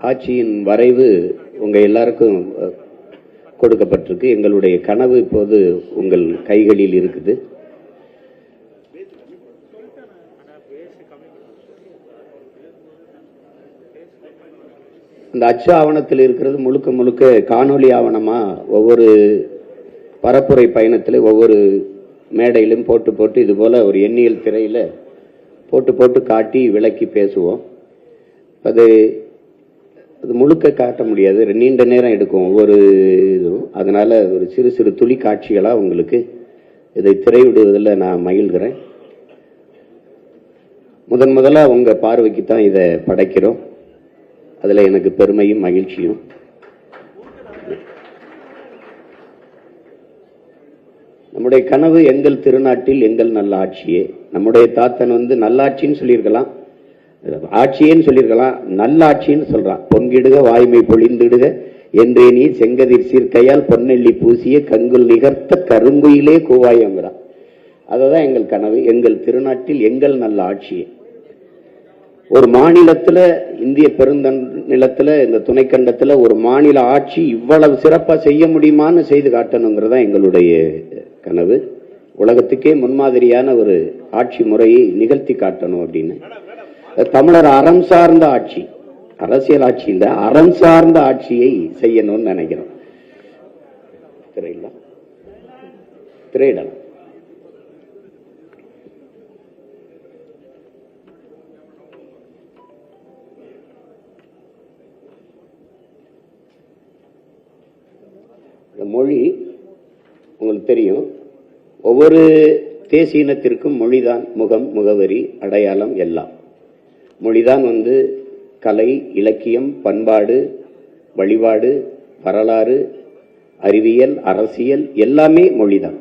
ஆட்சியின் வரைவு உங்க எல்லாருக்கும் கொடுக்கப்பட்டிருக்கு. எங்களுடைய கனவு இப்போது உங்கள் கைகளில் இருக்குது. அந்த அச்சு ஆவணத்தில் இருக்கிறது முழுக்க முழுக்க காணொலி ஆவணமா ஒவ்வொரு பரப்புரை பயணத்தில் ஒவ்வொரு மேடையிலும் போட்டு போட்டு இது போல ஒரு எண்ணியல் திரையில போட்டு போட்டு காட்டி விளக்கி பேசுவோம். அது முழுக்க காட்ட முடியாது, நீண்ட நேரம் எடுக்கும் ஒவ்வொரு இதுவும். அதனால ஒரு சிறு சிறு துளி காட்சிகளா உங்களுக்கு இதை திரையிடுவதில் நான் மகிழ்கிறேன். முதலா உங்க பார்வைக்கு தான் இதை படைக்கிறோம். அதுல எனக்கு பெருமையும் மகிழ்ச்சியும். நம்முடைய கனவு எங்கள் திருநாட்டில் எங்கள் நல்ல ஆட்சியே. நம்முடைய தாத்தன் நல்லாட்சின்னு சொல்லியிருக்கலாம், ஆட்சியேன்னு சொல்லியிருக்கலாம், நல்ல ஆட்சின்னு சொல்றான். பொங்கிடுக வாய்மை பொழிந்திடுக என்றே நீ செங்கதிர் சீர்க்கையால் பொன்னெல்லி பூசிய கங்குல் நிகர்த்த கருங்குயிலே கூவாயங்கிறான். அததான் எங்கள் கனவு, எங்கள் திருநாட்டில் எங்கள் நல்ல ஆட்சியே. ஒரு மாநிலத்துல, இந்திய பெருநிலத்துல, இந்த துணைக்கண்டத்துல ஒரு மாநில ஆட்சி இவ்வளவு சிறப்பா செய்ய முடியுமான்னு செய்து காட்டணுங்கிறதா எங்களுடைய கனவு. உலகத்துக்கே முன்மாதிரியான ஒரு ஆட்சி முறையை நிகழ்த்தி காட்டணும் அப்படின்னு. தமிழர் அறம் சார்ந்த ஆட்சி, அரசியல் ஆட்சி இல்ல, அறம் சார்ந்த ஆட்சியை செய்யணும்னு நினைக்கிறோம். திரையிடலாம். மொழி உங்களுக்கு தெரியும், ஒவ்வொரு தேசிய இனத்திற்கும் மொழிதான் முகம், முகவரி, அடையாளம் எல்லாம். மொழிதான் கலை, இலக்கியம், பண்பாடு, வழிபாடு, வரலாறு, அறிவியல், அரசியல் எல்லாமே மொழிதான்.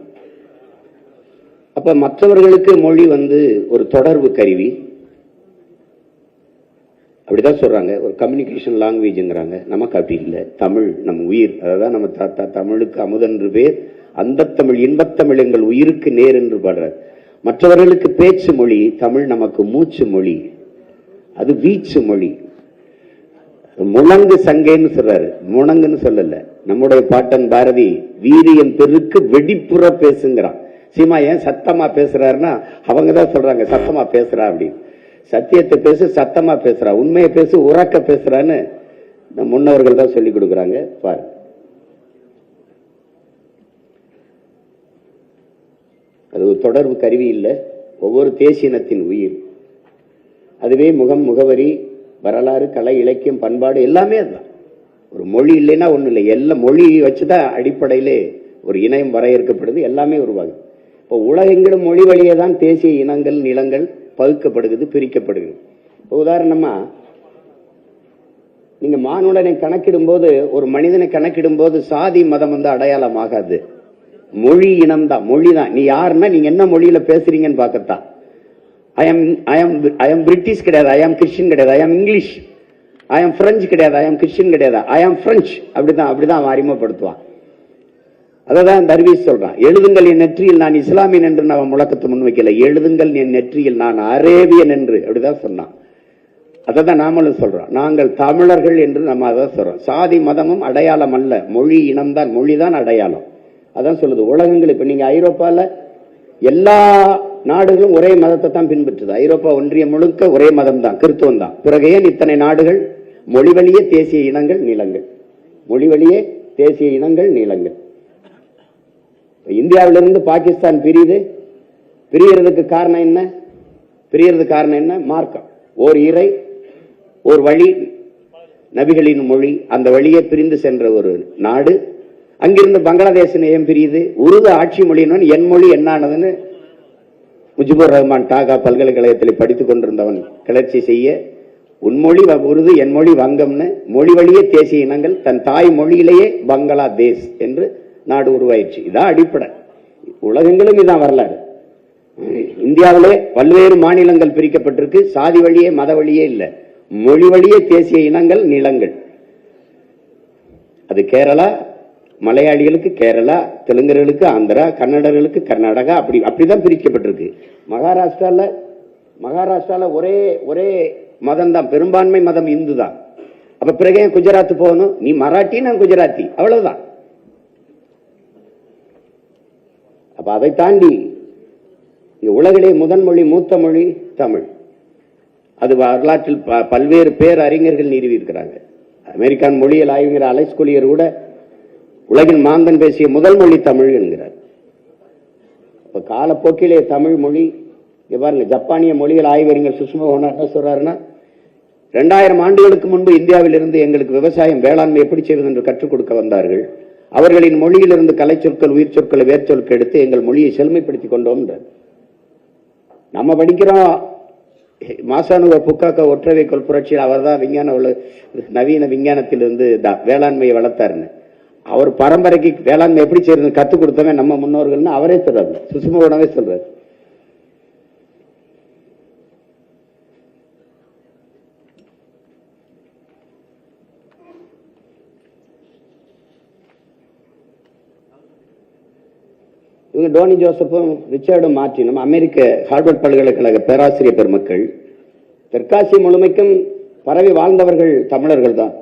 அப்ப மற்றவர்களுக்கு மொழி ஒரு தொடர்பு கருவி, அப்படிதான் சொல்றாங்க, ஒரு கம்யூனிகேஷன் லாங்குவேஜ்ங்கிறாங்க. நமக்கு அப்படி இல்லை. தமிழ் நம் உயிர். அதான் நம்ம தாத்தா தமிழுக்கு அமுதென்று பேர், அந்த தமிழ் இன்பத்தமிழ் எங்கள் உயிருக்கு நேர் என்று பாடுறார். மற்றவர்களுக்கு பேச்சு மொழி, தமிழ் நமக்கு மூச்சு மொழி, அது வீச்சு மொழி. முழங்கு சங்கைன்னு சொல்றாரு, முழங்குன்னு சொல்லல. நம்முடைய பாட்டன் பாரதி வீரியம் பெருக்கு வெடிப்புற பேசுங்கிறான். சீமா ஏன் சத்தமா பேசுறாருன்னா அவங்கதான் சொல்றாங்க சத்தமா பேசுறா அப்படின்னு. சத்தியத்தை பேசு, சத்தமா பேசுறா, உண்மையை பேசு, உறக்க பேசுறான்னு முன்னவர்கள் தான் சொல்லி கொடுக்குறாங்க. பாரு, அது ஒரு தொடர்பு கருவி இல்லை, ஒவ்வொரு தேசியனத்தின் உயிர். அதுவே முகம், முகவரி, வரலாறு, கலை, இலக்கியம், பண்பாடு எல்லாமே அதுதான். ஒரு மொழி இல்லைன்னா ஒண்ணு இல்லை. எல்லா மொழி வச்சுதான் அடிப்படையிலே ஒரு இணையம் வரையறுக்கப்படுது, எல்லாமே உருவாகுது. இப்போ உலகெங்கிலும் மொழி வழியே தான் தேசிய இனங்கள், நிலங்கள் பகுக்கப்படுகிறது, பிரிக்கப்படுகிறது. உதாரணமா நீங்க மானுடனை கணக்கிடும் போது, ஒரு மனிதனை கணக்கிடும் போது சாதி மதம் அடையாளம் ஆகாது, மொழி இனம் தான், மொழி தான். நீ யாருன்னா நீங்க என்ன மொழியில பேசுறீங்கன்னு பார்க்கத்தான். ஐ எம் பிரிட்டிஷ் கிடையாது, ஐ எம் கிறிஸ்டின் கிடையாது, I am English, I am French கிடையாது, ஐ எம் கிறிஸ்டின் கிடையாது, ஐ எம் பிரெஞ்சு. அப்படிதான் அறிமுகப்படுத்துவான். அதான் தர்வீஸ் சொல்றான், எழுதுங்கள் என் நெற்றியில் நான் இஸ்லாமியன் என்று நான் முழக்கத்தை முன்வைக்கல, எழுதுங்கள் என் நெற்றியில் நான் அரேபியன் என்று, அப்படிதான் சொன்னான். அதான் நாமளும் சொல்றோம், நாங்கள் தமிழர்கள் என்று நம்ம அதான் சொல்றோம். சாதி மதமும் அடையாளம் அல்ல, மொழி இனம்தான், மொழிதான் அடையாளம். அதான் சொல்லுது உலகங்கள். இப்ப நீங்க ஐரோப்பால எல்லா நாடுகளும் ஒரே மதத்தை தான் பின்பற்றுது. ஐரோப்பா ஒன்றியம் முழுக்க ஒரே மதம் தான், கிறிஸ்துவம் தான். பிறகு ஏன் இத்தனை நாடுகள்? மொழி வழியே தேசிய இனங்கள், நிலங்கள், மொழி வழியே தேசிய இனங்கள், நிலங்கள். இந்தியாவிலிருந்து பாகிஸ்தான் பிரியறதுக்கு காரணம் என்ன? பிரியறதுக்கு காரணம் என்ன? மார்க்கம். ஓர் இறை, ஒரு வழி, நபிகளின் மொழி, அந்த வழியே பிரிந்து சென்ற ஒரு நாடு. அங்கிருந்து பங்களாதேஷ் ஏன் பிரியுது? உருது ஆட்சி மொழின்னு என் மொழி என்னானதுன்னு முஜிபுர் ரஹ்மான் டாகா பல்கலைக்கழகத்தில் படித்துக் கொண்டிருந்தவன் கிளர்ச்சி செய்ய, உன்மொழி உருது, என் மொழி வங்கம்னு மொழி வழியே தேசிய இனங்கள், தன் தாய் மொழியிலேயே பங்களாதேஷ் என்று நாடு உருவாயிடுச்சு. இதான் அடிப்படை. உலகங்களும் இதான் வரலாறு. இந்தியாவிலே பல்வேறு மாநிலங்கள் பிரிக்கப்பட்டிருக்கு, சாதி வழியே மத வழியே இல்லை, மொழி வழியே தேசிய இனங்கள், நிலங்கள். அது கேரளா, மலையாளிகளுக்கு கேரளா, தெலுங்கர்களுக்கு ஆந்திரா, கன்னடர்களுக்கு கர்நாடகா, அப்படிதான் பிரிக்கப்பட்டிருக்கு. மகாராஷ்டிரால ஒரே மதம் தான், பெரும்பான்மை மதம் இந்து தான். அப்ப பிறகு ஏன் குஜராத் போகணும்? நீ மராட்டி, நான் குஜராத்தி, அவ்வளவுதான். அப்ப அதை தாண்டி உலகிலே முதன்மொழி, மூத்த மொழி தமிழ். அது வரலாற்றில் பல்வேறு பேர் அறிஞர்கள் நிறுவியிருக்கிறாங்க. அமெரிக்கான் மொழியியல் ஆய்வுங்கிற அலெக்ஸ் கொலியர் கூட உலகின் மாந்தன் பேசிய முதல் மொழி தமிழ் என்கிறார். இப்ப காலப்போக்கிலே தமிழ் மொழி பாருங்க, ஜப்பானிய மொழியியல் ஆய்வறிஞர் சுஷ்மா ஓனர் என்ன சொல்றாருன்னா, 2000 ஆண்டுகளுக்கு முன்பு இந்தியாவிலிருந்து எங்களுக்கு விவசாயம், வேளாண்மை எப்படி செய்வது என்று கற்றுக் கொடுக்க வந்தார்கள். அவர்களின் மொழியிலிருந்து கலை சொற்கள், உயிர் சொற்கள், வேர்ச்சொற்கள் எடுத்து எங்கள் மொழியை செழுமைப்படுத்திக் கொண்டோம். நம்ம படிக்கிறோம் மாசானுவ புக்காக்க ஒற்றைவைக்கோள் புரட்சியில் அவர் தான் நவீன விஞ்ஞானத்திலிருந்து வேளாண்மையை வளர்த்தாருன்னு. அவர் பரம்பரைக்கு வேளாண்மை எப்படி செய்யறது கத்துக் கொடுத்தவன் நம்ம முன்னோர்கள்னு அவரே சொல்றாரு, சுஷ்மாவோடவே சொல்றாரு. இவங்க டோனி ஜோசப்பும் ரிச்சர்டும் மார்ட்டினும் அமெரிக்க ஹார்வர்ட் பல்கலைக்கழக பேராசிரியர் பெருமக்கள். தெற்காசிய முழுமைக்கும் பரவி வாழ்ந்தவர்கள் தமிழர்கள் தான்.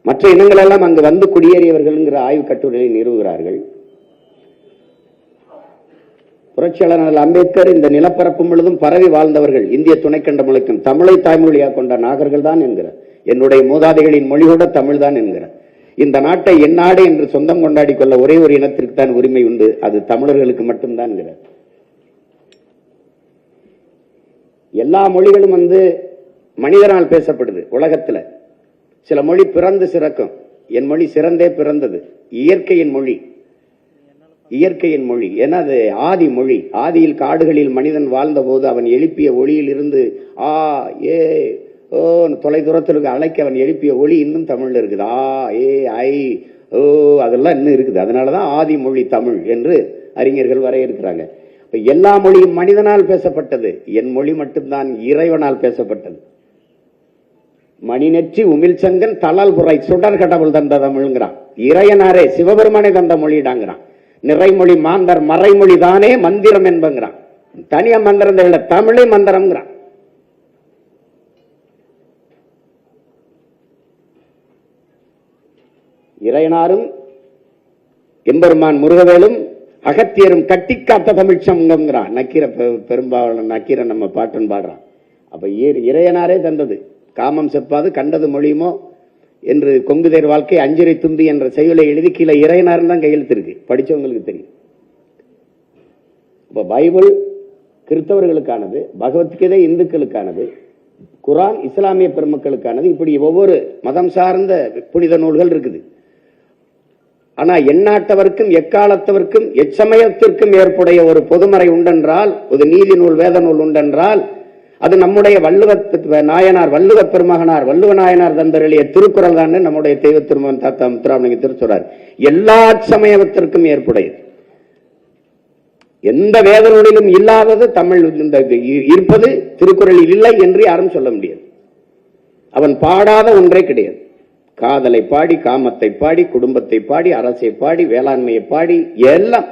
மற்ற இனங்கள் எல்லாம் அங்கு வந்து குடியேறியவர்கள் ஆய்வு கட்டுரையை நிறுவுகிறார்கள். புரட்சியாளர் அம்பேத்கர் இந்த நிலப்பரப்பு முழுவதும் பரவி வாழ்ந்தவர்கள், இந்திய துணைக்கண்ட முழுக்கும் தமிழை தாய்மொழியாக கொண்ட நாகர்கள் தான் என்கிறார். என்னுடைய மூதாதைகளின் மொழி கூட தமிழ் தான் என்கிறார். இந்த நாட்டை என் நாடு என்று சொந்தம் கொண்டாடி கொள்ள ஒரே ஒரு இனத்திற்கு தான் உரிமை உண்டு, அது தமிழர்களுக்கு மட்டும்தான் என்கிறார். எல்லா மொழிகளும் மனிதனால் பேசப்படுது உலகத்துல. சில மொழி பிறந்து சிறக்கும், என் மொழி சிறந்தே பிறந்தது. இயற்கையின் மொழி, இயற்கையின் மொழி. ஏன்னா அது ஆதி மொழி. ஆதியில் காடுகளில் மனிதன் வாழ்ந்த போது அவன் எழுப்பிய ஒளியில் இருந்து ஆ ஏ ஓ தொலை தூரத்திற்கு அழைக்க அவன் எழுப்பிய ஒளி இன்னும் தமிழ்ல இருக்குது. ஆ ஏ ஐ ஓ அதெல்லாம் இன்னும் இருக்குது. அதனாலதான் ஆதி மொழி தமிழ் என்று அறிஞர்கள் வரையறுக்கிறாங்க. இப்ப எல்லா மொழியும் மனிதனால் பேசப்பட்டது, என் மொழி மட்டும்தான் இறைவனால் பேசப்பட்டது. மணிநெற்றி உமிழ் சங்கன் தலால் புரை சுடர் கடவுள் தந்த தமிழ்ங்கிறான். இறையனாரே சிவபெருமானே தந்த மொழிடாங்கிறான். நிறைமொழி மாந்தர் மறைமொழி தானே மந்திரம் என்பங்கிறான். தனியா மந்திரம் இல்ல, தமிழே மந்திரம்ங்கிறான். இறையனாரும் எம்பெருமான் முருகவேலும் அகத்தியரும் கட்டிக்காத்த தமிழ் சங்கம்ங்கிறான். நக்கீர பெரும்பாலும் நக்கீர நம்ம பாட்டுன்னு பாடுறான். அப்ப இறையனாரே தந்தது. காமம் செப்பாது கண்டது மொழியுமோ என்று கொங்குதேர் வாழ்க்கை அஞ்சிரை தும்பி என்ற செய்யுளை எழுதி கீழே இறையனார் தான் கையெழுத்து இருக்கு, படிச்சவங்களுக்கு தெரியும். இப்ப பைபிள் கிறிஸ்தவர்களுக்கானது, பகவத்கீதை இந்துக்களுக்கானது, குரான் இஸ்லாமிய பெருமக்களுக்கானது. இப்படி ஒவ்வொரு மதம் சார்ந்த புனித நூல்கள் இருக்குது. ஆனா எந்நாட்டவர்க்கும் எக்காலத்தவர்க்கும் எச்சமயத்திற்கும் ஏற்புடைய ஒரு பொதுமறை உண்டென்றால், ஒரு நீதி நூல் வேத நூல் உண்டென்றால், அது நம்முடைய நாயனார் வள்ளுவ பெருமகனார் வள்ளுவ நாயனார் தந்தருளிய திருக்குறள் தான். நம்முடைய தெய்வ திருமகன் தாத்தா முத்துராமலிங்க திருச்சொல்றார், எல்லா சமயத்திற்கும் ஏற்புடையது. எந்த வேத நூலிலும் இல்லாதது தமிழ் இருப்பது திருக்குறளில் இல்லை என்று யாரும் சொல்ல முடியாது. அவன் பாடாத ஒன்றே கிடையாது. காதலை பாடி, காமத்தை பாடி, குடும்பத்தை பாடி, அரசை பாடி, வேளாண்மையை பாடி, எல்லாம்.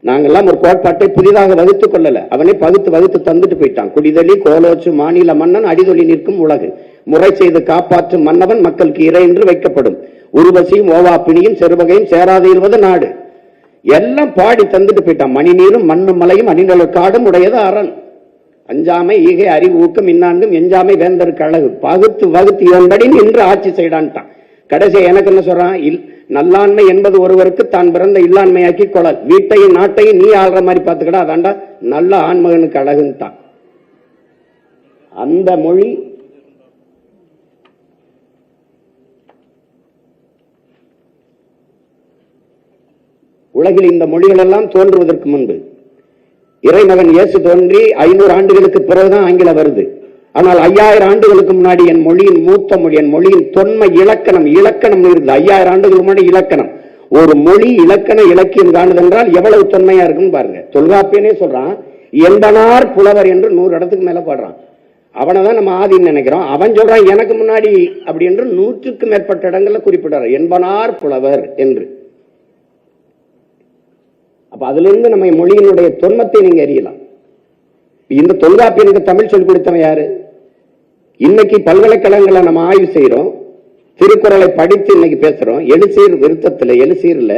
நாங்கெல்லாம் ஒரு கோட்பாட்டை புதிதாக வகுத்துக் கொள்ளல, அவனை வகுத்து தந்துட்டு போயிட்டான். குடிதலி கோலோச்சு மாநில மன்னன் அடிதொலி நிற்கும் உலகு முறை செய்து காப்பாற்றும் மன்னவன் மக்களுக்கு இறை என்று வைக்கப்படும். உருவசியும் ஓவாப்பினியும் செருவகையும் சேராது இருவது நாடு எல்லாம் பாடி தந்துட்டு போயிட்டான். மணி நீரும் மண்ணும் மலையும் அணிநல காடும் உடையது அரண். அஞ்சாமை ஈகை அறிவு ஊக்கம் இன்னான்கும் எஞ்சாமை வேந்தருக்கு அழகு வகுத்து இதன்படி நின்று ஆட்சி செய்டான்ட்டான். கடைசி எனக்கு என்ன சொல்றான், நல்லாண்மை என்பது ஒருவருக்கு தான் பிறந்த இல்லாண்மையாக்கி கொள்ளல், வீட்டையும் நாட்டையும் நீ ஆள்ற மாதிரி பார்த்துக்கடா, அதாண்டா நல்ல ஆண்மகனுக்கு அழகுன்ட்டான். அந்த மொழி உலகில் இந்த மொழிகள் எல்லாம் தோன்றுவதற்கு முன்பு இறைமகன் இயேசு தோன்றி 500 ஆண்டுகளுக்கு பிறகுதான் ஆங்கிலம் வருது. ஆனால் 5000 ஆண்டுகளுக்கு முன்னாடி என் மொழியின் மூத்த மொழி, என் மொழியின் தொன்மை இலக்கணம் இருந்து 5000 ஆண்டுகளுக்கு முன்னாடி இலக்கணம். ஒரு மொழி இலக்கண இலக்கியம் காணுதென்றால் எவ்வளவு தொன்மையா இருக்குன்னு பாருங்க. தொல்காப்பியனே சொல்றான், என்பனார் புலவர் என்று 100 இடத்துக்கு மேல பாடுறான். அவனைதான் நம்ம ஆதின்னு நினைக்கிறோம். அவன் சொல்றான் எனக்கு முன்னாடி அப்படி என்று 100க்கும் மேற்பட்ட இடங்கள்ல குறிப்பிடுறார், என்பனார் புலவர் என்று. அப்ப அதுல இருந்து நம்ம மொழியினுடைய தொன்மத்தை நீங்க அறியலாம். இந்த தொல்காப்பியனுக்கு தமிழ் சொல்லிக் கொடுத்தவன் யாரு? இன்னைக்கு பல்கலைக்கழகங்களை நம்ம ஆய்வு செய்யறோம், திருக்குறளை படித்து இன்னைக்கு பேசுறோம். எழுசீர் விருத்தத்தில் எழுசீர்ல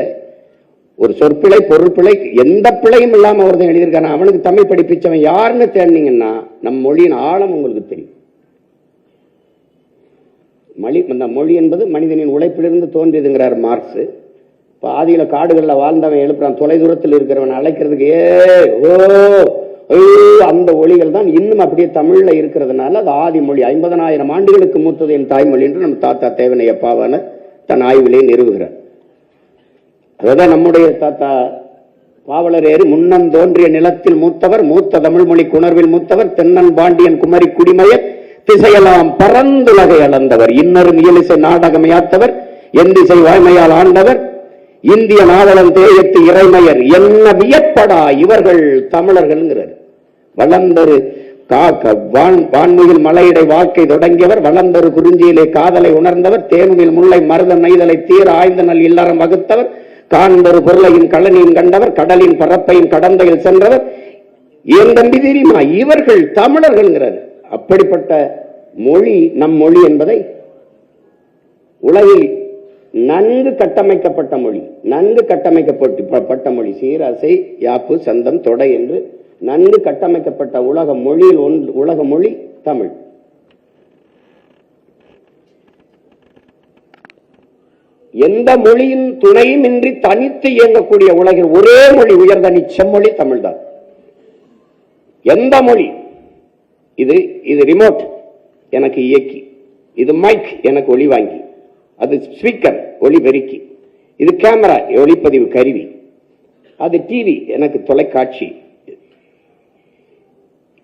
ஒரு சொற்பிழை பொருட்பிழை எந்த பிழையும் இல்லாம ஒருத்தன் எழுதியிருக்கான. அவனுக்கு தமிழ் படிப்பிச்சவன் யாருன்னு தேடினீங்கன்னா நம் மொழியின் ஆழம் உங்களுக்கு தெரியும். மொழி என்பது மனிதனின் உழைப்பிலிருந்து தோன்றியதுங்கிறார் மார்க்ஸ். இப்போ ஆதியில காடுகளில் வாழ்ந்தவன் எழுப்புறான், தொலைதூரத்தில் இருக்கிறவன் அழைக்கிறதுக்கு அந்த ஒளிகள் தான் இன்னும் அப்படியே தமிழ்ல இருக்கிறதுனால அது ஆதி மொழி. 50,000 ஆண்டுகளுக்கு மூத்தது என் தாய்மொழி என்று நம்ம தாத்தா தேவனைய பாவான தன் ஆய்விலே நிறுவுகிறார். அதான் நம்முடைய தாத்தா பாவலரேறு முன்னம் தோன்றிய நிலத்தில் மூத்தவர், மூத்த தமிழ் மொழி குணர்வில் மூத்தவர், தென்னன் பாண்டியன் குமரி குடிமயர் திசையெல்லாம் பரந்துலகை அளந்தவர், இன்னரும் இயலிசை நாடகமையாத்தவர், என் திசை வாய்மையால் ஆண்டவர், இந்திய நாவலன் தேயத்து இறைமையர், என்ன வியப்படா இவர்கள் தமிழர்கள். வளர்ந்தரு வான்மையில் மலையிடை வாழ்க்கை தொடங்கியவர், வளர்ந்தரு குறிஞ்சியிலே காதலை உணர்ந்தவர், தேனுமில் முல்லை மருத நெய்தலை தீர ஆய்ந்த நல் இல்லறம் வகுத்தவர், காண்பரு பொருளையின் கழனியும் கண்டவர், கடலின் பரப்பையும் கடந்தையில் சென்றவர், என் தம்பி தெரியுமா இவர்கள் தமிழர்கள். அப்படிப்பட்ட மொழி நம் மொழி என்பதை உலகில் நன்கு கட்டமைக்கப்பட்ட மொழி, நன்கு கட்டமைக்கப்பட்ட மொழி, சீராசை யாப்பு சந்தம் தொடை என்று நன்கு கட்டமைக்கப்பட்ட உலக மொழியில் உலக மொழி தமிழ். எந்த மொழியின் துணையும் இன்றி தனித்து இயங்கக்கூடிய உலகில் ஒரே மொழி உயர்தனி செம்மொழி தமிழ்தான். எந்த மொழி, இது ரிமோட் எனக்கு இயக்கி, இது மைக் எனக்கு ஒளி வாங்கி, அது ஸ்பீக்கர் ஒளி பெருக்கி, இது கேமரா ஒளிப்பதிவு கருவி, அது டிவி எனக்கு தொலைக்காட்சி,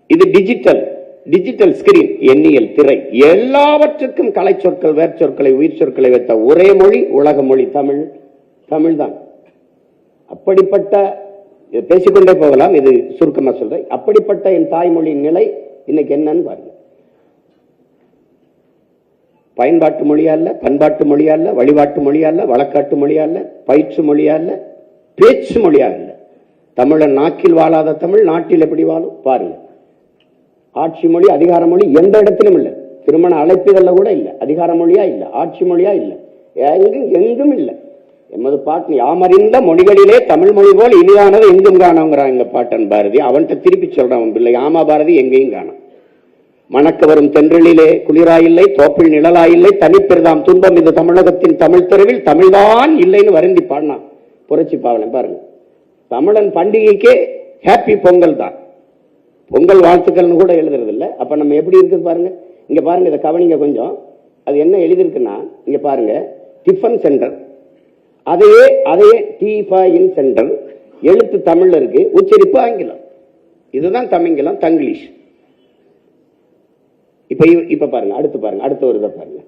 இது டிஜிட்டல் ஸ்கிரீன் எண்ணியல் திரை, எல்லாவற்றுக்கும் கலை சொற்கள் வேர் சொற்களை உயிர் சொற்களை வைத்த ஒரே மொழி உலக மொழி தமிழ் தான். அப்படிப்பட்ட பேசிக்கொண்டே போகலாம், இது சுருக்கமா சொல்றேன். அப்படிப்பட்ட என் தாய்மொழியின் நிலை இன்னைக்கு என்னன்னு பாருங்க. பயன்பாட்டு மொழியா இல்ல, பண்பாட்டு மொழியா இல்ல, வழிபாட்டு மொழியா இல்ல, வழக்காட்டு மொழியா இல்ல, பயிற்று மொழியா இல்ல, பேச்சு மொழியா இல்ல. தமிழன் நாக்கில் வாழாத தமிழ் நாட்டில் எப்படி வாழும் பாருங்க. ஆட்சி மொழி அதிகார மொழி எந்த இடத்திலும் இல்லை, திருமண அழைப்புகள்ல கூட இல்லை, அதிகார மொழியா இல்ல, ஆட்சி மொழியா இல்ல, எங்கும் இல்ல. எமது பாட்டு யாமறிந்த மொழிகளிலே தமிழ் மொழி போல் இனிதானது எங்கும் காணோங்கிறான் எங்க பாட்டன் பாரதி. அவன்கிட்ட திருப்பி சொல்றான் பிள்ளை, ஆமா பாரதி எங்கேயும் காணும். மணக்க வரும் தென்றலிலே குளிராயில்லை, தோப்பில் நிழலாயில்லை, தனிப்பெருதாம் துன்பம் இது தமிழகத்தின் தமிழ் தெருவில் தமிழ்தான் இல்லைன்னு வருந்தி பாடினான் புரட்சி பாவலன். பாருங்க, தமிழன் பண்டிகைக்கே ஹாப்பி பொங்கல் தான், பொங்கல் வாழ்த்துக்கள்னு கூட எழுதுறது இல்லை. அப்ப நம்ம எப்படி இருக்குது பாருங்க. இங்க பாருங்க, இதை கவனிங்க கொஞ்சம். அது என்ன எழுதியிருக்குன்னா இங்க பாருங்க, டிஃபன் சென்டர், அதே டீஃபாயின் சென்டர், எழுத்து தமிழ்ல இருக்கு, உச்சரிப்பு ஆங்கிலம். இதுதான் தமிங்கிலம், தங்கிலீஷ். இப்ப பாருங்க, அடுத்த ஒரு இதை பாருங்க,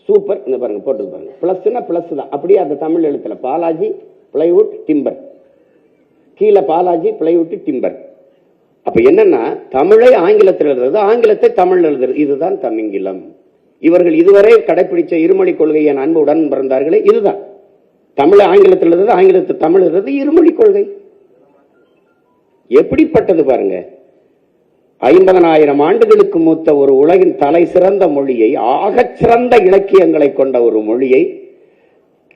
சூப்பர். இந்த பாருங்க போட்டு பாருங்க, பிளஸ்னா பிளஸ் தான், அப்படியே அந்த தமிழ் எழுத்துல பாலாஜி பிளைவுட் டிம்பர், கீழே பாலாஜி பிளைவுட் டிம்பர். அப்ப என்னன்னா தமிழை ஆங்கிலத்தில் எழுதுறது, ஆங்கிலத்தை தமிழ் எழுதுறது, இதுதான் தமிங்கிலம். இவர்கள் இதுவரை கடைபிடிச்ச இருமொழி கொள்கையை அன்பு உடன் பிறந்தார்களே, இதுதான் தமிழை ஆங்கிலத்தில் எழுதுறது, ஆங்கிலத்தை தமிழ் எழுதுறது, இருமொழி கொள்கை. எப்படிப்பட்டது பாருங்க. 50,000 ஆண்டுகளுக்கு மூத்த ஒரு உலகின் தலை சிறந்த மொழியை, ஆகச் சிறந்த இலக்கியங்களை கொண்ட ஒரு மொழியை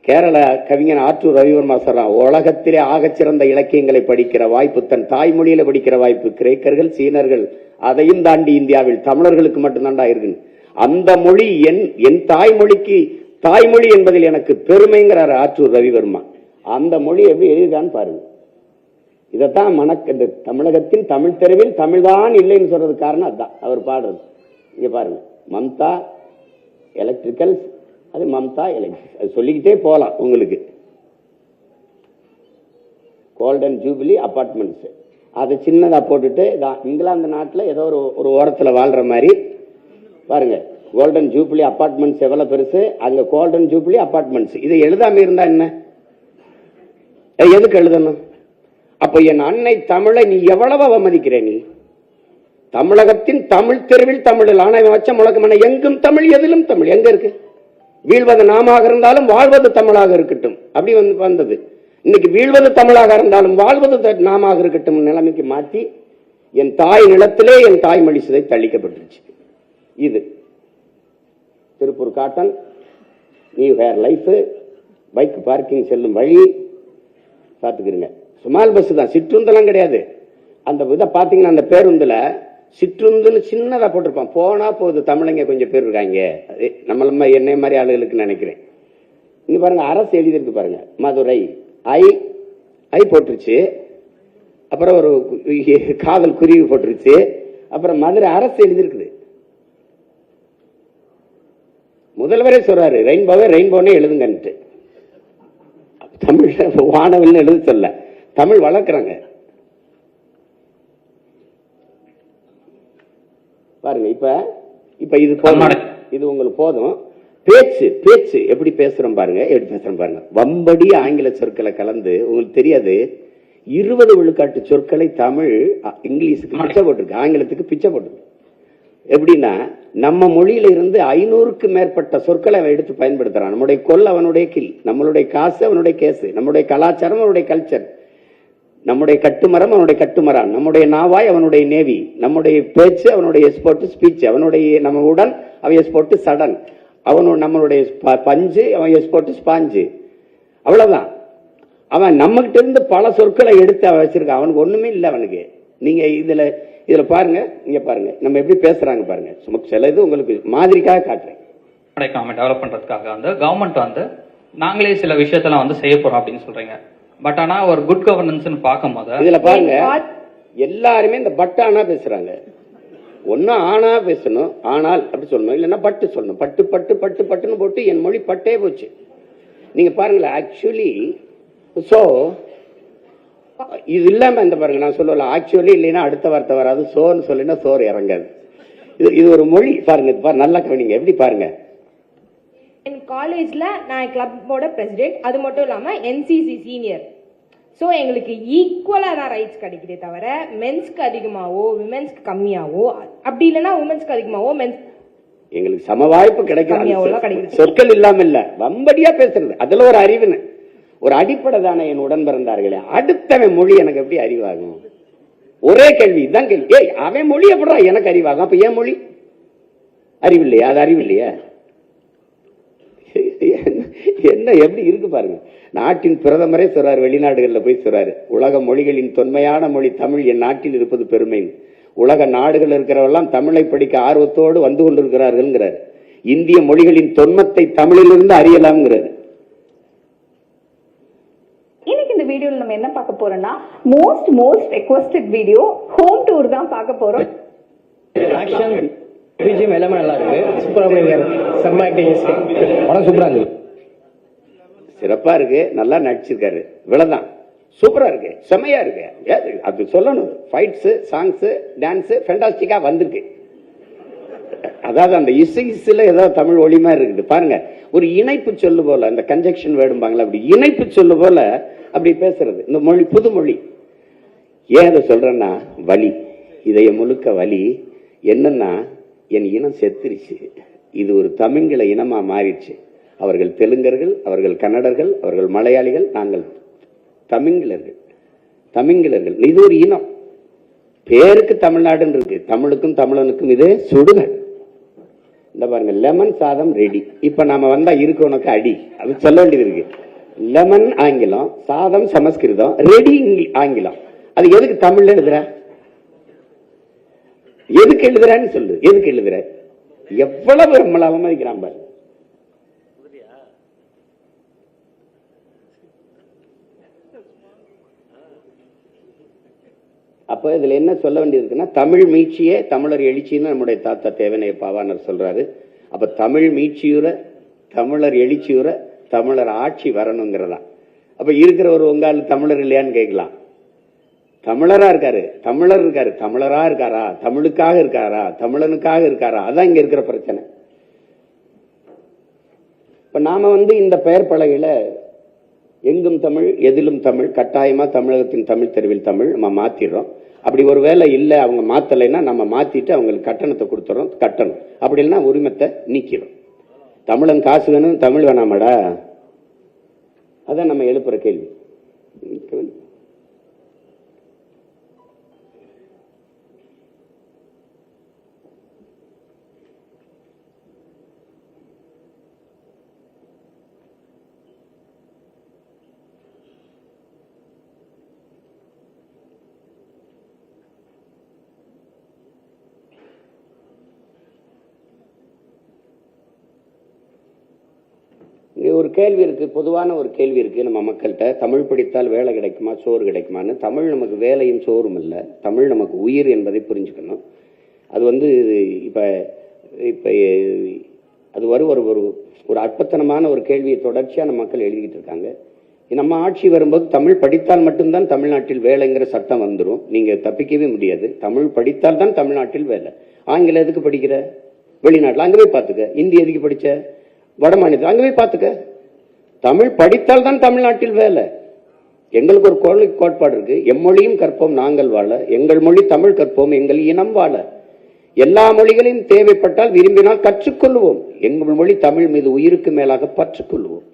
கேரள கவிஞன் ஆற்றூர் ரவிவர்மா சொல்றான், உலகத்திலே ஆகச்சிறந்த இலக்கியங்களை படிக்கிற வாய்ப்பு, தன் தாய்மொழியில படிக்கிற வாய்ப்பு கிரேக்கர்கள் சீனர்கள் அதையும் தாண்டி இந்தியாவில் தமிழர்களுக்கு மட்டும்தான்டா இருக்கு. அந்த மொழி என் தாய்மொழிக்கு, தாய்மொழி என்பதில் எனக்கு பெருமைங்கிறார் ஆற்றூர் ரவிவர்மா. அந்த மொழி எப்படி எழுதிதான் பாருங்க. இதைத்தான் இந்த தமிழகத்தின் தமிழ் தெருவில் தமிழ்தான் இல்லைன்னு சொல்றது காரணம் அதுதான் அவர் பாடுறது. இங்க பாருங்க, மம்தா எலக்ட்ரிக்கல்ஸ், அது மம்தா எலக்ட்ரிக், அது சொல்லிக்கிட்டே போகலாம் உங்களுக்கு. கோல்டன் ஜூபிலி அபார்ட்மெண்ட்ஸ், அதை சின்னதா போட்டுட்டு இங்கிலாந்து நாட்டில் ஏதோ ஒரு ஓரத்தில் வாழ்ற மாதிரி பாருங்க. கோல்டன் ஜூபிலி அபார்ட்மெண்ட்ஸ் எவ்வளவு பெருசு, அங்க கோல்டன் ஜூபிலி அபார்ட்மெண்ட்ஸ். இதை எழுதாம இருந்தா என்ன, எதுக்கு எழுதணும்? அப்ப என் அன்னை தமிழை நீ எவ்வளவு அவமதிக்கிற? நீ தமிழகத்தின் தமிழ் தெருவில் தமிழில் ஆணையம் வச்ச முழக்கம் எங்கும் தமிழ், எதிலும் தமிழ். எங்க இருக்கு? வீழ்வது நாமாக இருந்தாலும் வாழ்வது தமிழாக இருக்கட்டும், அப்படி வந்தது. இன்னைக்கு வீழ்வது தமிழாக இருந்தாலும் வாழ்வது நாமாக இருக்கட்டும் நிலைமைக்கு மாற்றி என் தாய் நிலத்திலே என் தாய்மொழி சிதை தளிக்கப்பட்டுருச்சு. இது Tiruppur cotton, new hair life, bike parking செல்லும் வழி பார்த்துக்கிறீங்க. ஸ்மால் பஸ் தான், சிற்றுந்தெல்லாம் கிடையாது. அந்த இதை பார்த்தீங்கன்னா அந்த பேருந்துல சிற்றுந்துன்னு சின்னதா போட்டிருப்பான். போனா போகுது, தமிழங்க கொஞ்சம் பேர் இருக்காங்க. நம்மள என்னை மாதிரி ஆளுகளுக்கு நினைக்கிறேன். இங்க பாருங்க, அரசு எழுதியிருக்கு பாருங்க, மதுரை ஐ ஐ போட்டுருச்சு. அப்புறம் ஒரு காதல் குருவி போட்டுருச்சு. அப்புறம் மதுரை அரசு எழுதியிருக்குது. முதல்வரே சொல்றாரு ரெயின்போவே ரெயின்போனே எழுதுங்கன்ட்டு. தமிழ் வானவில்னு எழுத சொல்ல, தமிழ் வளர்க்குறாங்க பாருங்க. இப்ப இது போதும், இது உங்களுக்கு போதும். பேச்சு பேச்சு எப்படி பேசுறோம் பாருங்க, எப்படி பேசுறோம் பாருங்க. வம்படி ஆங்கில சொற்களை கலந்து, உங்களுக்கு தெரியாது 20 விழுக்காட்டு சொற்களை தமிழ் இங்கிலீஷுக்கு பிச்சை போட்டிருக்கு, ஆங்கிலத்துக்கு பிச்சை போட்டிருக்கு. எப்படின்னா நம்ம மொழியில இருந்து 500க்கு மேற்பட்ட சொற்களை அவன் எடுத்து பயன்படுத்துறான். நம்முடைய கொல் அவனுடைய கில், நம்மளுடைய காசு அவனுடைய கேசு, நம்முடைய கலாச்சாரம் அவனுடைய கல்ச்சர், நம்முடைய கட்டுமரம் அவனுடைய கட்டுமரான், நம்முடைய நாவாய் அவனுடைய நேவி, நம்முடைய பேச்சு அவனுடைய எஸ்போர்ட் ஸ்பீச், அவனுடைய நம்ம உடன் அவன் எஸ்போர்ட் சடன், நம்மளுடைய பஞ்சு அவன் எஸ்போர்ட் ஸ்பாஞ்சு. அவ்வளவுதான். அவன் நம்ம கிட்ட இருந்து பல சொற்களை எடுத்து அவன் வச்சிருக்கான். அவனுக்கு ஒண்ணுமே இல்லை அவனுக்கு. நீங்க இதுல பாருங்க, இங்க பாருங்க நம்ம எப்படி பேசுறாங்க பாருங்க. சும்மா சில இது உங்களுக்கு மாதிரிக்காக காட்டுறேன். டெவலப் பண்றதுக்காக வந்து கவர்மெண்ட் வந்து நாங்களே சில விஷயத்தெல்லாம் வந்து செய்ய போறோம் அப்படின்னு சொல்றீங்க. பட் ஆனா ஒரு குட் கவர்னன்ஸ் பார்க்கும்போது இதுல பாருங்க, எல்லாருமே இந்த பட்டானா பேசுறாங்க. ஒன்னும் ஆனா பேசணும், ஆனால் அப்படி சொல்லணும், இல்லைன்னா பட்டு சொல்லணும். பட்டு பட்டு பட்டு பட்டுன்னு போட்டு என் மொழி பட்டே போச்சு. நீங்க பாருங்களேன், ஆக்சுவலி சோ இது இல்லாம இந்த பாருங்க, நான் சொல்லல ஆக்சுவலி இல்லைன்னா அடுத்த வார்த்தை வராது. சோன்னு சொல்லினா சோறு இறங்காது. இது ஒரு மொழி பாருங்க, நல்லா கவனிங்க. எப்படி பாருங்க, என் காலேஜ்ல நான் கிளப்போட பிரசிடென்ட், அது மட்டும் இல்லாம என்சிசி சீனியர். ஸோ எங்களுக்கு ஈக்குவலா தான் ரைட்ஸ் கிடைக்குதே தவிர மென்ஸ்க்கு அதிகமாவோ விமென்ஸ்க்கு கம்மியாவோ, அப்படி இல்லைன்னா உமன்ஸ்க்கு அதிகமாவோ மென்ஸ் எங்களுக்கு சம வாய்ப்பு கிடைக்கும். சொற்கள் இல்லாம இல்ல, வம்படியா பேசுறது அதுல ஒரு அறிவுன்னு ஒரு அடிப்படை தானே. என் உடன் பிறந்தார்களே, அடுத்தவன் மொழி எனக்கு எப்படி அறிவாகும்? ஒரே கேள்வி இதுதான் கேள்வி. ஏய், அவன் மொழி எப்படா எனக்கு அறிவாகும்? அப்ப ஏன் மொழி அறிவு இல்லையா? அது அறிவு இல்லையா? என்ன எப்படி இருக்கு பாருங்க. நாட்டின் பிரதமரே சொல்றாரு, வெளிநாடுகளில் போய் சொல்றாரு, உலக மொழிகளின் தொன்மையான மொழி தமிழ் என் நாட்டில் இருப்பது பெருமை. உலக நாடுகள் இருக்கிறவெல்லாம் தமிழை படிக்க ஆர்வத்தோடு வந்து கொண்டிருக்கிறார்கள். இந்திய மொழிகளின் தொன்மத்தை தமிழிலிருந்து அறியலாம்ங்கிறாரு. இன்னைக்கு இந்த வீடியோல நம்ம என்ன பார்க்க போறோம்னா most requested video home tour தான் பார்க்க போறோம். ஆக்ஷன் பிஜிஎம் எல்லாமே நல்லா இருக்கு. சூப்பரா பண்ணிருக்காரு. செம்ம ஆக்டிங். படம் சூப்பரா இருக்கு, சிறப்பா இருக்கு, நல்லா நடிச்சிருக்காரு. இவ்வளவுதான், சூப்பரா இருக்கு, செம்மையா இருக்கு. அது சொல்லணும். ஃபைட்ஸ், சாங்ஸ், டான்ஸ் ஃபேண்டாஸ்டிக்கா வந்திருக்கு. அதாவது அந்த இசைல ஏதோ தமிழ் ஒளிமா இருக்குது பாருங்க. ஒரு இணைப்பு சொல்லு போல, அந்த கன்ஜெக்ஷன் வேடும்பாங்களா, அப்படி இணைப்பு சொல்லு போல அப்படி பேசுறது. இந்த மொழி புது மொழி. ஏன் அதை சொல்றேன்னா, வலி, இதய முழுக்க வலி. என்னன்னா, என் இனம் செத்துருச்சு, இது ஒரு தமிழ்ல இனமா மாறிடுச்சு. அவர்கள் தெலுங்கர்கள், அவர்கள் கன்னடர்கள், அவர்கள் மலையாளிகள், நாங்கள் தமிழ்களர்கள். இது ஒரு இனம். பேருக்கு தமிழ்நாடுன்னு இருக்கு, தமிழுக்கும் தமிழனுக்கும் இது சுடுகள். இந்த பாருங்க, லெமன் சாதம் ரெடி. இப்ப நாம வந்தா இருக்கு உனக்கு அடி, அது சொல்ல வேண்டியது இருக்கு. லெமன் ஆங்கிலம், சாதம் சமஸ்கிருதம், ரெடி ஆங்கிலம். அது எதுக்கு தமிழ்ல எழுதுற? எதுக்கு எழுதுறான்னு சொல்லு. எதுக்கு எழுதுற? எவ்வளவு நம்மள அவமதிக்கிறான் பாரு. அப்ப இதுல என்ன சொல்ல வேண்டியதுன்னா, தமிழ் மீட்சியே தமிழர் எழுச்சின்னு நம்முடைய தாத்தா தேவனைய பாவாணர் சொல்றாரு. அப்ப தமிழ் மீட்சியுற, தமிழர் எழுச்சியுற, தமிழர் ஆட்சி வரணுங்கிறதா. அப்ப இருக்கிற ஒரு உங்கால் தமிழர் இல்லையான்னு கேட்கலாம். தமிழரா இருக்காரு, தமிழர் இருக்காரு, தமிழரா இருக்காரா, தமிழுக்காக இருக்காரா, தமிழனுக்காக இருக்காரா? அதான் இங்க இருக்கிற பிரச்சனை. இப்ப நாம இந்த பெயர் பலகையில எங்கும் தமிழ் எதிலும் தமிழ், கட்டாயமா தமிழகத்தின் தமிழ் தெருவில் தமிழ் நம்ம மாத்திடுறோம். அப்படி ஒரு வேலை இல்லை, அவங்க மாத்தலைன்னா நம்ம மாத்திட்டு அவங்களுக்கு கட்டணத்தை கொடுத்துறோம். கட்டணம் அப்படி இல்லைன்னா உரிமத்தை நீக்கிறோம். தமிழன் காசு வேணும், தமிழ் வேணாமடா? அதான் நம்ம எழுப்புற கேள்வி. ஒரு கேள்வி இருக்கு, பொதுவான ஒரு கேள்வி இருக்கு நம்ம மக்கள்கிட்ட. தமிழ் படித்தால் வேலை கிடைக்குமா, சோறு கிடைக்குமான்னு. தமிழ் நமக்கு வேலையும் சோறும் இல்லை, தமிழ் நமக்கு உயிர் என்பதை புரிஞ்சுக்கணும். அது வந்து இப்ப இப்ப அது ஒரு ஒரு அற்பத்தனமான ஒரு கேள்வியை தொடர்ச்சியா நம்ம மக்கள் எழுதிக்கிட்டு இருக்காங்க. நம்ம ஆட்சி வரும்போது தமிழ் படித்தால் மட்டும்தான் தமிழ்நாட்டில் வேலைங்கிற சட்டம் வந்துடும். நீங்க தப்பிக்கவே முடியாது. தமிழ் படித்தால் தான் தமிழ்நாட்டில் வேலை. ஆங்கிலம் எதுக்கு படிக்கிற? வெளிநாட்டில் அங்கே போய் பார்த்துக்க. இந்தி எதுக்கு படிச்ச? வட மாநிலத்தில் அங்கே போய் பார்த்துக்க. தமிழ் படித்தால் தான் தமிழ்நாட்டில் வேலை. எங்களுக்கு ஒரு கொள்கை கோட்பாடு இருக்கு, எம்மொழியும் கற்போம் நாங்கள் வாழ, எங்கள் மொழி தமிழ் கற்போம் எங்கள் இனம் வாழ. எல்லா மொழிகளையும் தேவைப்பட்டால் விரும்பினால் கற்றுக்கொள்வோம், எங்கள் மொழி தமிழ் மீது உயிருக்கு மேலாக பற்றுக்கொள்வோம்.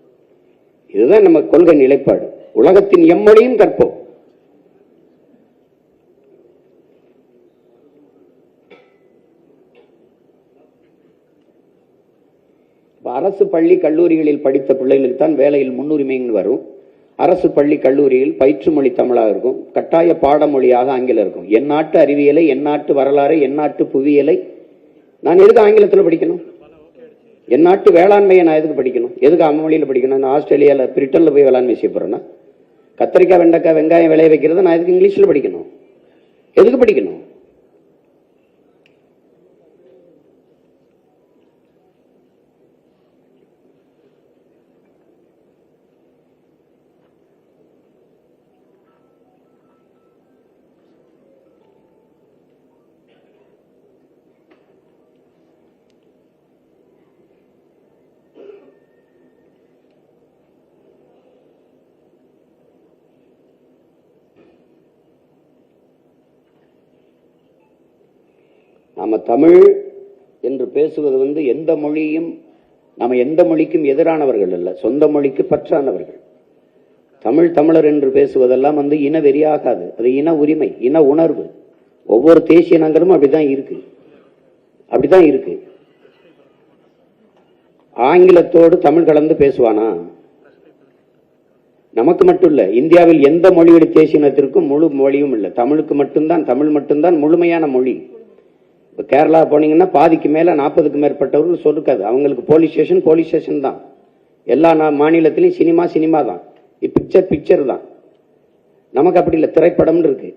இதுதான் நம்ம கொள்கை நிலைப்பாடு. உலகத்தின் எம்மொழியும் கற்போம். அரசு பள்ளி கல்லூரிகளில் படித்த பிள்ளைகளுக்கு தான் வேலையில் முன்னுரிமைன்னு வரும். அரசு பள்ளி கல்லூரியில் பயிற்று மொழி தமிழாக இருக்கும், கட்டாய பாடமொழியாக ஆங்கிலம் இருக்கும். என் நாட்டு அறிவியலை, என் நாட்டு வரலாறு, என் நாட்டு புவியியலை நான் எதுக்கு ஆங்கிலத்தில் படிக்கணும்? என் நாட்டு வேளாண்மையை நான் எதுக்கு படிக்கணும்? எதுக்கு அம்மொழியில் படிக்கணும்? நான் ஆஸ்திரேலியாவில் பிரிட்டனில் போய் வேளாண்மை செய்ய போறேன்னா, கத்திரிக்காய் வெண்டைக்காய் வெங்காயம் விளைய வைக்கிறத நான் எதுக்கு இங்கிலீஷில் படிக்கணும்? எதுக்கு படிக்கணும்? நாம தமிழ் என்று பேசுவது வந்து எந்த மொழியும், நாம எந்த மொழிக்கும் எதிரானவர்கள் அல்ல, சொந்த மொழிக்கு பற்றானவர்கள். தமிழ் தமிழர் என்று பேசுவதெல்லாம் வந்து இன வெறியாகாது, அது இன உரிமை, இன உணர்வு. ஒவ்வொரு தேசிய நகரமும் அப்படிதான் இருக்கு, அப்படிதான் இருக்கு. ஆங்கிலத்தோடு தமிழ் கலந்து பேசுவானா? நமக்கு மட்டும் இல்ல, இந்தியாவில் எந்த மொழிவழி தேசிய இனத்திற்கும் முழு மொழியும் இல்லை, தமிழுக்கு மட்டும்தான், தமிழ் மட்டும்தான் முழுமையான மொழி. இப்போ கேரளா போனீங்கன்னா பாதிக்கு மேல 40க்கு மேற்பட்டவர்கள் சொல்லிருக்காது. அவங்களுக்கு போலீஸ் ஸ்டேஷன் தான். எல்லா மாநிலத்திலையும் சினிமா தான், பிக்சர் தான். நமக்கு அப்படி இல்லை, திரைப்படம் இருக்கு.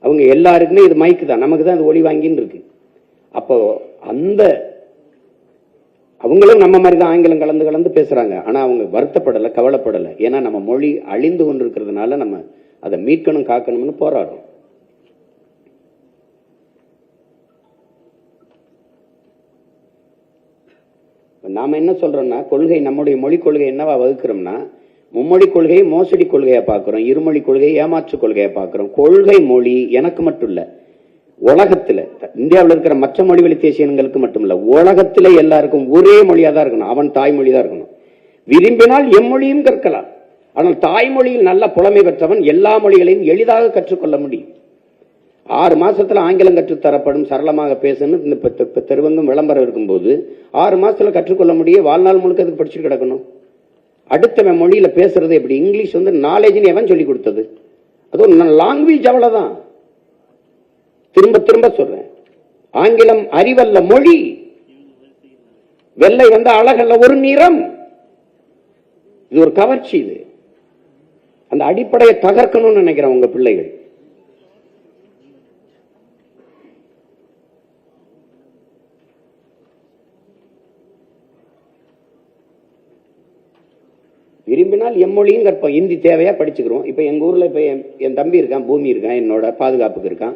அவங்க எல்லாருக்குமே இது மைக்கு தான், நமக்கு தான் இது ஒளி வாங்கின்னு இருக்கு. அப்போ அந்த அவங்களும் நம்ம மாதிரி தான் ஆங்கிலம் கலந்து பேசுறாங்க. ஆனா அவங்க வருத்தப்படலை, கவலைப்படலை. ஏன்னா நம்ம மொழி அழிந்து கொண்டு இருக்கிறதுனால நம்ம அதை மீட்கணும், காக்கணும்னு போராடும். நாம என்ன சொல்றோம்னா, கொள்கை, நம்முடைய மொழி கொள்கை என்னவா வகுக்கிறோம்னா, மும்மொழி கொள்கையை மோசடி கொள்கையா பார்க்கிறோம், இருமொழி கொள்கையை ஏமாற்று கொள்கையா பார்க்கிறோம். கொள்கை மொழி எனக்கு மட்டும் இல்ல, உலகத்துல இந்தியாவில் இருக்கிற மற்ற மொழிவழி தேசியங்களுக்கு மட்டும் இல்ல, உலகத்திலே எல்லாருக்கும் ஒரே மொழியா தான் இருக்கணும். அவன் தாய்மொழி தான் இருக்கணும். விரும்பினால் எம்மொழியும் கற்கலாம். ஆனால் தாய்மொழியில் நல்ல புலமை பெற்றவன் எல்லா மொழிகளையும் எளிதாக கற்றுக்கொள்ள முடியும். 6 மாசத்துல ஆங்கிலம் கற்றுத்தரப்படும், சரளமாக பேசணும். தெருவங்கும் விளம்பரம் இருக்கும்போது 6 மாசத்துல கற்றுக்கொள்ள முடியும். வாழ்நாள் முழுக்க அதுக்கு படிச்சுட்டு கிடக்கணும். அடுத்த மொழியில பேசுறது எப்படி? இங்கிலீஷ் வந்து நாலேஜ்னு எவன் சொல்லி கொடுத்தது? அது ஒரு லாங்குவேஜ், அவ்வளவுதான். திரும்ப சொல்றேன், ஆங்கிலம் அறிவல்ல, மொழி. வெள்ளை வந்து அழகல்ல, ஒரு நிறம். இது ஒரு கவர்ச்சி. இது அந்த அடிப்படையை தகர்க்கணும்னு நினைக்கிறேன் உங்க பிள்ளைகள். விரும்பினால் எம்மொழியும் கற்போம். இந்தி தேவையா படிச்சுக்கிறோம். இப்ப எங்க ஊர்ல இப்ப என் தம்பி இருக்கான், பூமி இருக்கான், என்னோட பாதுகாப்புக்கு இருக்கான்.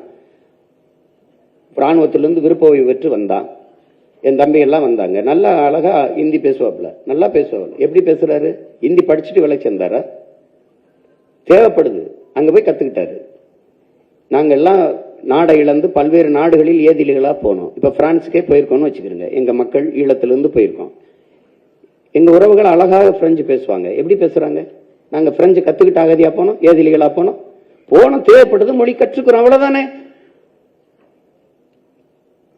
ராணுவத்திலிருந்து விருப்ப ஓய்வு பெற்று வந்தான். என் தம்பி எல்லாம் வந்தாங்க. நல்லா அழகா இந்தி பேசுவாப்ல, நல்லா பேசுவாப்ல. எப்படி பேசுறாரு? இந்தி படிச்சுட்டு வேலை சேர்ந்தாரா? தேவைப்படுது, அங்க போய் கத்துக்கிட்டாரு. நாங்க எல்லாம் நாடை இழந்து பல்வேறு நாடுகளில் ஏதிலிகளா போனோம். இப்ப பிரான்ஸுக்கே போயிருக்கோம்னு வச்சுக்கிறோங்க. எங்க மக்கள் ஈழத்திலிருந்து போயிருக்கோம். எங்க உறவுகள் அழகாக பிரெஞ்சு பேசுவாங்க. எப்படி பேசுறாங்க? நாங்க பிரெஞ்சு கத்துக்கிட்டு அகதியா போனோம், ஏதிலிகளா போனோம். தேவைப்படுது, மொழி கற்றுக்கிறோம், அவ்வளவுதானே.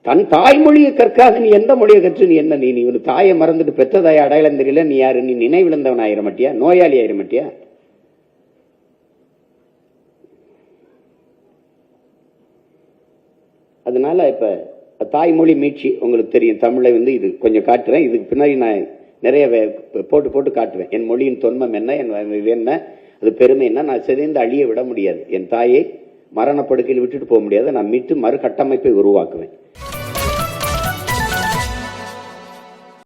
தன் தாய்மொழியை கற்காத நீ எந்த மொழியை கற்று நீ என்ன? நீ ஒரு தாயை மறந்துட்டு பெற்ற தாயை அடையாளம் தெரியல, நீ யாரு? நீ நினைவிழந்தவன் ஆயிர மாட்டியா? நோயாளி ஆயிர மாட்டியா? அதனால இப்ப தாய்மொழி மீட்சி உங்களுக்கு தெரியும். தமிழை வந்து இது கொஞ்சம் காட்டுறேன். இதுக்கு பின்னாடி நான் நிறைய போட்டு போட்டு காட்டுவேன். என் மொழியின் தொன்மம் என்ன, என் இது என்ன, அது பெருமை என்ன. நான் சிதைந்து அழிய விட முடியாது. என் தாயை மரணப்படுக்கையில் விட்டுட்டு போக முடியாது. நான் மீட்டு மறு கட்டமைப்பை உருவாக்குவேன்.